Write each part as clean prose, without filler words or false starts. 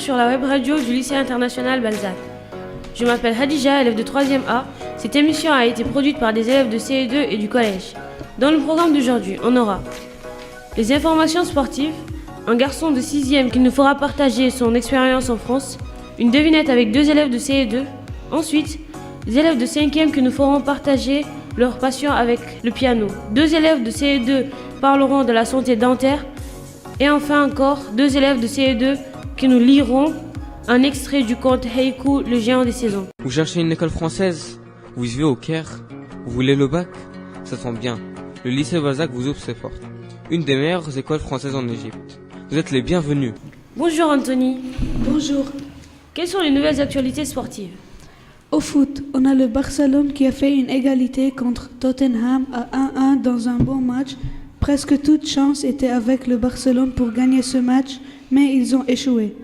sur la web radio du lycée international Balzac. Je m'appelle Hadija, élève de 3e A. Cette émission a été produite par des élèves de CE2 et du collège. Dans le programme d'aujourd'hui, on aura les informations sportives, un garçon de 6e qui nous fera partager son expérience en France, une devinette avec 2 élèves de CE2. Ensuite, les élèves de 5e qui nous feront partager leur passion avec le piano. 2 élèves de CE2 parleront de la santé dentaire. Et enfin encore, 2 élèves de CE2 qui nous liront un extrait du conte Heiku, le géant des saisons. Vous cherchez une école française? Vous vivez au Caire? Vous voulez le bac? Ça tombe bien. Le lycée Balzac vous ouvre ses portes. Une des meilleures écoles françaises en Égypte. Vous êtes les bienvenus. Bonjour Anthony. Bonjour. Quelles sont les nouvelles actualités sportives? Au foot, on a le Barcelone qui a fait une égalité contre Tottenham à 1-1 dans un bon match. Presque toute chance était avec le Barcelone pour gagner ce match, mais ils ont échoué.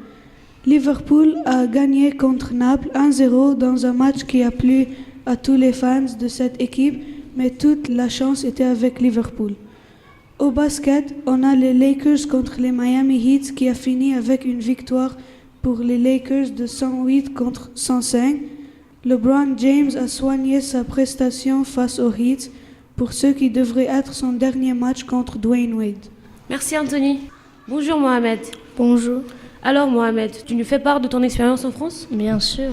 Liverpool a gagné contre Naples 1-0 dans un match qui a plu à tous les fans de cette équipe, mais toute la chance était avec Liverpool. Au basket, on a les Lakers contre les Miami Heat qui a fini avec une victoire pour les Lakers de 108 contre 105. LeBron James a soigné sa prestation face aux Heat pour ce qui devrait être son dernier match contre Dwayne Wade. Merci Anthony. Bonjour Mohamed. Bonjour. Alors Mohamed, tu nous fais part de ton expérience en France? Bien sûr.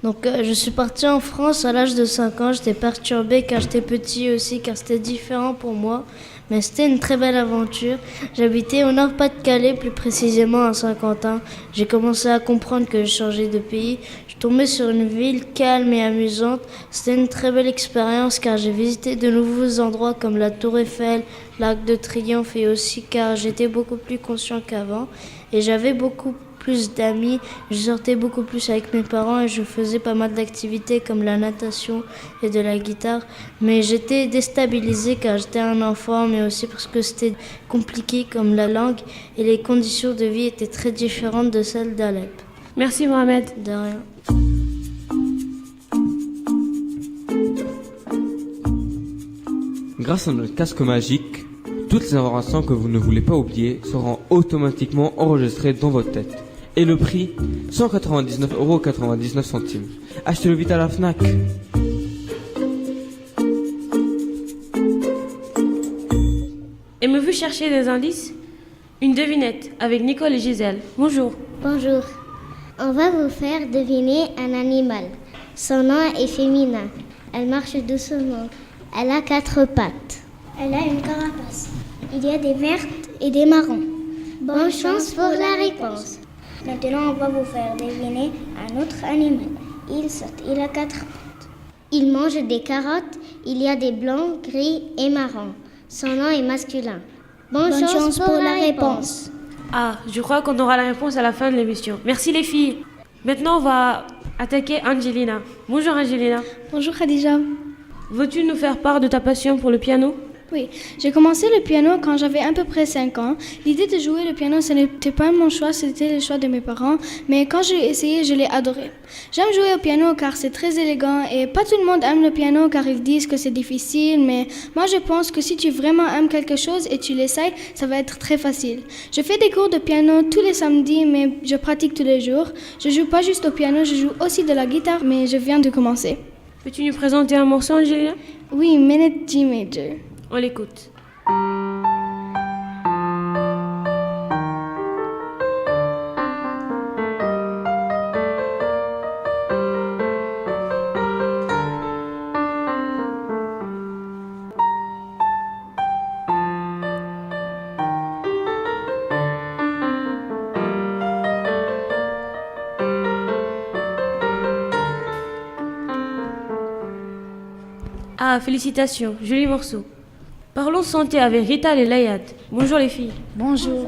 Donc je suis partie en France à l'âge de 5 ans. J'étais perturbée quand j'étais petit aussi car c'était différent pour moi. Mais c'était une très belle aventure. J'habitais au Nord-Pas-de-Calais, plus précisément à Saint-Quentin. J'ai commencé à comprendre que je changeais de pays. Je tombais sur une ville calme et amusante. C'était une très belle expérience car j'ai visité de nouveaux endroits comme la Tour Eiffel, l'Arc de Triomphe et aussi car j'étais beaucoup plus conscient qu'avant. Et j'avais beaucoup plus d'amis, je sortais beaucoup plus avec mes parents et je faisais pas mal d'activités comme la natation et de la guitare. Mais j'étais déstabilisée car j'étais un enfant, mais aussi parce que c'était compliqué comme la langue et les conditions de vie étaient très différentes de celles d'Alep. Merci Mohamed. De rien. Grâce à notre casque magique, toutes les informations que vous ne voulez pas oublier seront automatiquement enregistrées dans votre tête. Et le prix, 199,99 €. Achetez-le vite à la Fnac. Aimez-vous chercher des indices? Une devinette avec Nicole et Gisèle. Bonjour. Bonjour. On va vous faire deviner un animal. Son nom est féminin. Elle marche doucement. Elle a 4 pattes. Elle a une carapace. Il y a des vertes et des marrons. Bonne chance pour la réponse. Maintenant, on va vous faire deviner un autre animal. Il saute, il a 4 pattes. Il mange des carottes. Il y a des blancs, gris et marrons. Son nom est masculin. Bonne chance pour la réponse. Ah, je crois qu'on aura la réponse à la fin de l'émission. Merci les filles. Maintenant, on va attaquer Angelina. Bonjour Angelina. Bonjour Khadija. Veux-tu nous faire part de ta passion pour le piano? Oui, j'ai commencé le piano quand j'avais à peu près 5 ans. L'idée de jouer le piano, ce n'était pas mon choix, c'était le choix de mes parents. Mais quand j'ai essayé, je l'ai adoré. J'aime jouer au piano car c'est très élégant et pas tout le monde aime le piano car ils disent que c'est difficile. Mais moi, je pense que si tu vraiment aimes quelque chose et tu l'essayes, ça va être très facile. Je fais des cours de piano tous les samedis, mais je pratique tous les jours. Je joue pas juste au piano, je joue aussi de la guitare, mais je viens de commencer. Peux-tu nous présenter un morceau, Angelina? Oui, Minute G Major. On l'écoute. Ah, félicitations, joli morceau. Parlons santé avec Rita et Layad. Bonjour les filles. Bonjour.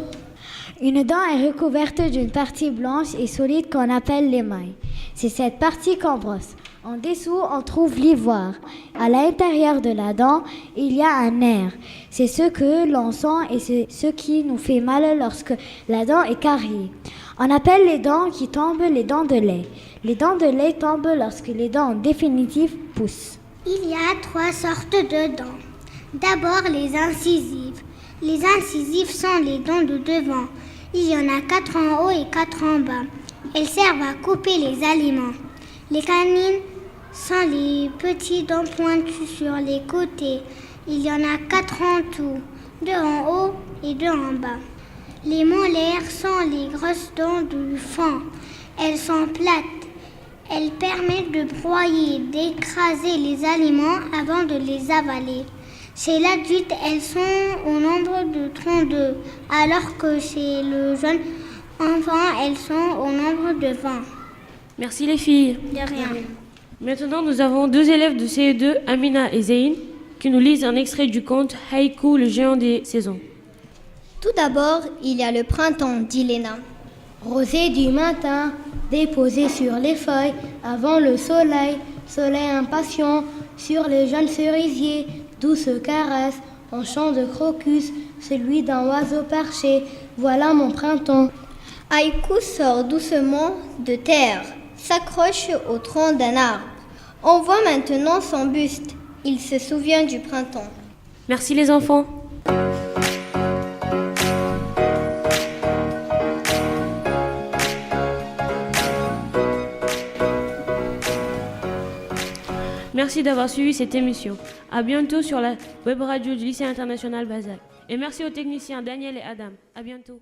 Une dent est recouverte d'une partie blanche et solide qu'on appelle l'émail. C'est cette partie qu'on brosse. En dessous, on trouve l'ivoire. À l'intérieur de la dent, il y a un nerf. C'est ce que l'on sent et c'est ce qui nous fait mal lorsque la dent est carriée. On appelle les dents qui tombent les dents de lait. Les dents de lait tombent lorsque les dents définitives poussent. Il y a 3 sortes de dents. D'abord, les incisives. Les incisives sont les dents de devant. Il y en a 4 en haut et 4 en bas. Elles servent à couper les aliments. Les canines sont les petits dents pointus sur les côtés. Il y en a 4 en tout, 2 en haut et 2 en bas. Les molaires sont les grosses dents du fond. Elles sont plates. Elles permettent de broyer, d'écraser les aliments avant de les avaler. Chez l'adulte, elles sont au nombre de 32, alors que chez le jeune enfant, elles sont au nombre de 20. Merci les filles. De rien. Maintenant, nous avons 2 élèves de CE2, Amina et Zéine, qui nous lisent un extrait du conte Haïku, le géant des saisons. Tout d'abord, il y a le printemps, dit Léna. Rosée du matin, déposée sur les feuilles, avant le soleil, soleil impatient, sur les jeunes cerisiers, douce caresse, en chant de crocus, celui d'un oiseau perché, voilà mon printemps. Haïku sort doucement de terre, s'accroche au tronc d'un arbre. On voit maintenant son buste, il se souvient du printemps. Merci les enfants. Merci d'avoir suivi cette émission. À bientôt sur la web radio du lycée international Balzac. Et merci aux techniciens Daniel et Adam. À bientôt.